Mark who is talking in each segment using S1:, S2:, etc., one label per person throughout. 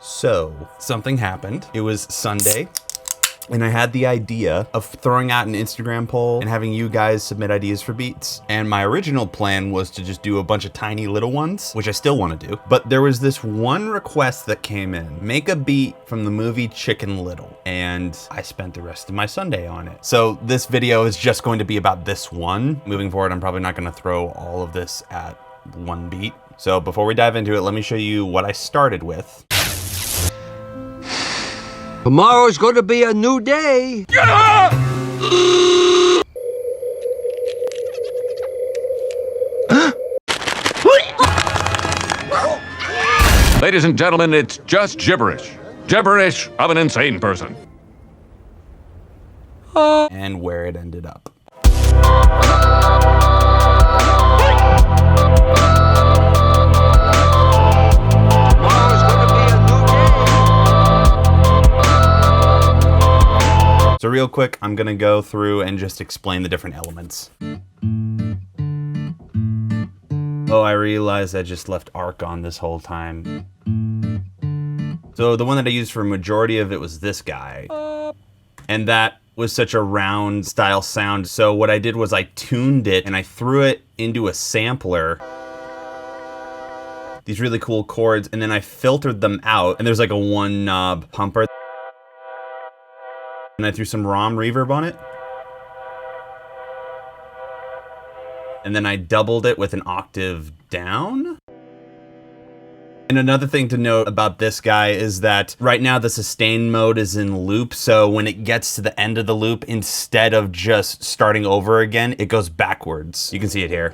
S1: So something happened. It was Sunday, and I had the idea of throwing out an Instagram poll and having you guys submit ideas for beats. And my original plan was to just do a bunch of tiny little ones, which I still want to do. But there was this one request that came in: make a beat from the movie Chicken Little. And I spent the rest of my Sunday on it. So this video is just going to be about this one. Moving forward, I'm probably not going to throw all of this at one beat. So before we dive into it, let me show you what I started with.
S2: Tomorrow's going to be a new day.
S3: Ladies and gentlemen, it's just gibberish. Gibberish of an insane person.
S1: And where it ended up. So real quick, I'm gonna go through and just explain the different elements. Oh, I realized I just left arc on this whole time. So the one that I used for a majority of it was this guy. And that was such a round style sound. So what I did was I tuned it and I threw it into a sampler. These really cool chords, and then I filtered them out, and there's like a one knob pumper. And I threw some ROM reverb on it. And then I doubled it with an octave down. And another thing to note about this guy is that right now the sustain mode is in loop. So when it gets to the end of the loop, instead of just starting over again, it goes backwards. You can see it here.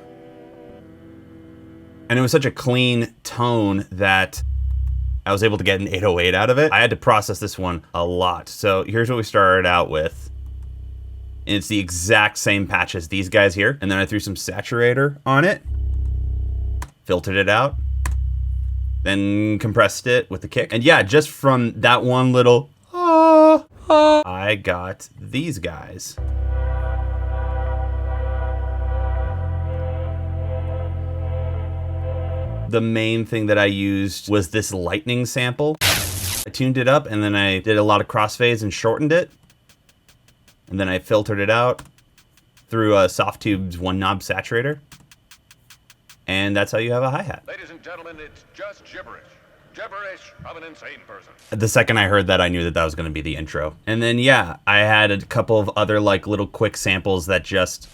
S1: And it was such a clean tone that I was able to get an 808 out of it. I had to process this one a lot. So here's what we started out with. And it's the exact same patch as these guys here. And then I threw some saturator on it, filtered it out, then compressed it with the kick. And yeah, just from that one little I got these guys. The main thing that I used was this lightning sample. I tuned it up, and then I did a lot of crossfades and shortened it. And then I filtered it out through a Softtube's one knob saturator. And that's how you have a hi-hat.
S3: Ladies and gentlemen, it's just gibberish. Gibberish of an insane person.
S1: The second I heard that, I knew that that was going to be the intro. And then, yeah, I had a couple of other like little quick samples that just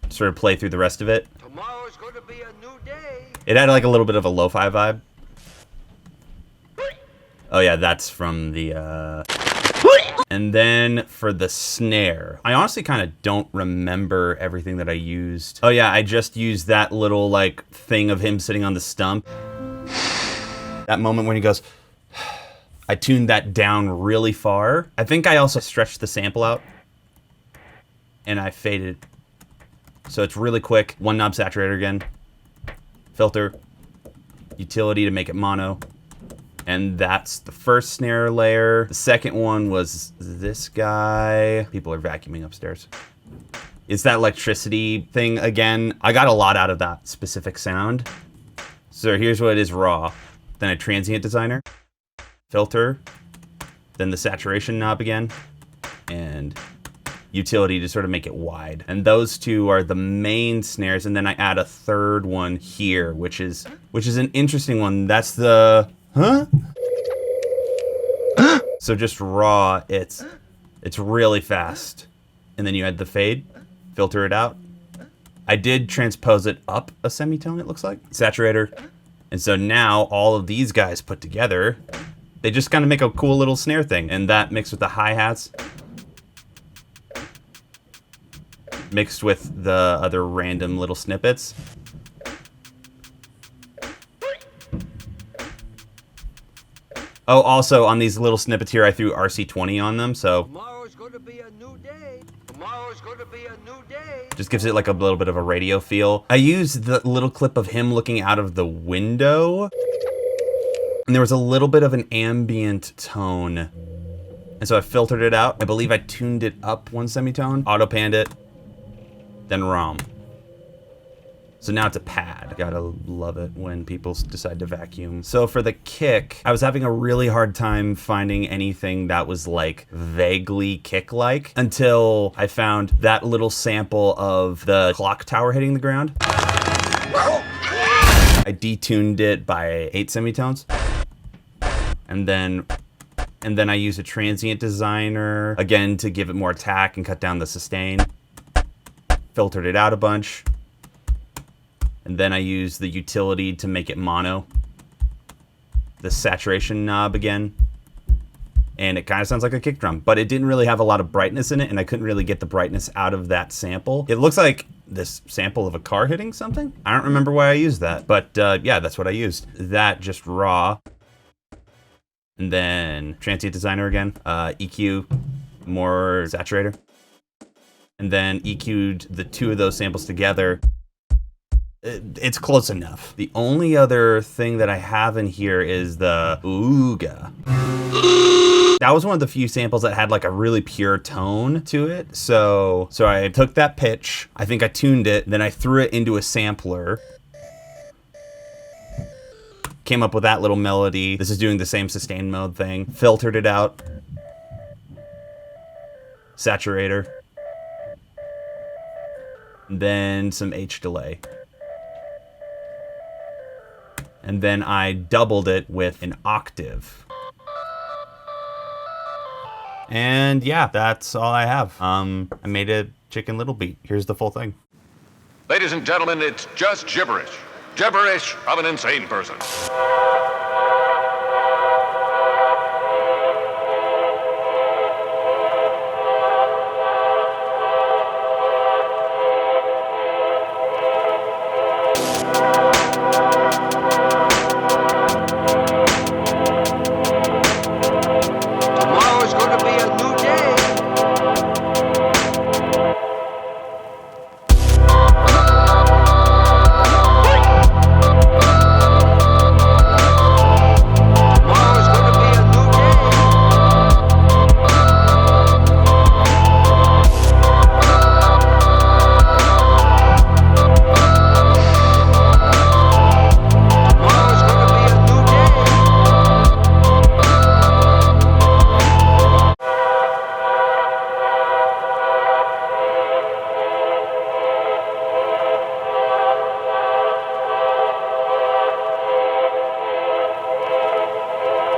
S1: sort of play through the rest of it.
S2: Tomorrow's going to be a new day.
S1: It had like a little bit of a lo-fi vibe. Oh yeah, that's from the, And then for the snare, I honestly kind of don't remember everything that I used. Oh yeah, I just used that little like thing of him sitting on the stump. That moment when he goes, I tuned that down really far. I think I also stretched the sample out and I faded. So it's really quick. One knob saturator again. Filter, utility to make it mono, and that's the first snare layer. The second one was this guy. People are vacuuming upstairs. It's that electricity thing again. I got a lot out of that specific sound. So here's what it is raw. Then a transient designer, filter, then the saturation knob again, and utility to sort of make it wide. And those two are the main snares, and then I add a third one here, which is an interesting one. That's the So just raw, it's really fast. And then you add the fade, filter it out. I did transpose it up a semitone, it looks like. Saturator. And so now all of these guys put together, they just kind of make a cool little snare thing. And that mixed with the hi-hats, mixed with the other random little snippets. Oh, also on these little snippets here, I threw RC20 on them, so
S2: Tomorrow's going to be a new day. Tomorrow's going to be a new day.
S1: just gives it like a little bit of a radio feel. I used the little clip of him looking out of the window, and there was a little bit of an ambient tone. And so I filtered it out. I believe I tuned it up one semitone, auto panned it, then ROM. So now it's a pad. Gotta love it when people decide to vacuum. So for the kick, I was having a really hard time finding anything that was like vaguely kick-like until I found that little sample of the clock tower hitting the ground. I detuned it by 8 semitones. And then I used a transient designer, again, to give it more attack and cut down the sustain. Filtered it out a bunch. And then I used the utility to make it mono. The saturation knob again. And it kind of sounds like a kick drum, but it didn't really have a lot of brightness in it, and I couldn't really get the brightness out of that sample. It looks like this sample of a car hitting something. I don't remember why I used that, but yeah, that's what I used. That just raw. And then transient designer again, EQ, more saturator. And then EQ'd the two of those samples together. It's close enough. The only other thing that I have in here is the Ooga. That was one of the few samples that had like a really pure tone to it. So I took that pitch, I think I tuned it, then I threw it into a sampler. Came up with that little melody. This is doing the same sustain mode thing. Filtered it out. Saturator. Then some H delay. And then I doubled it with an octave. And yeah, that's all I have. I made a Chicken Little beat. Here's the full thing.
S3: Ladies and gentlemen, it's just gibberish. Gibberish of an insane person.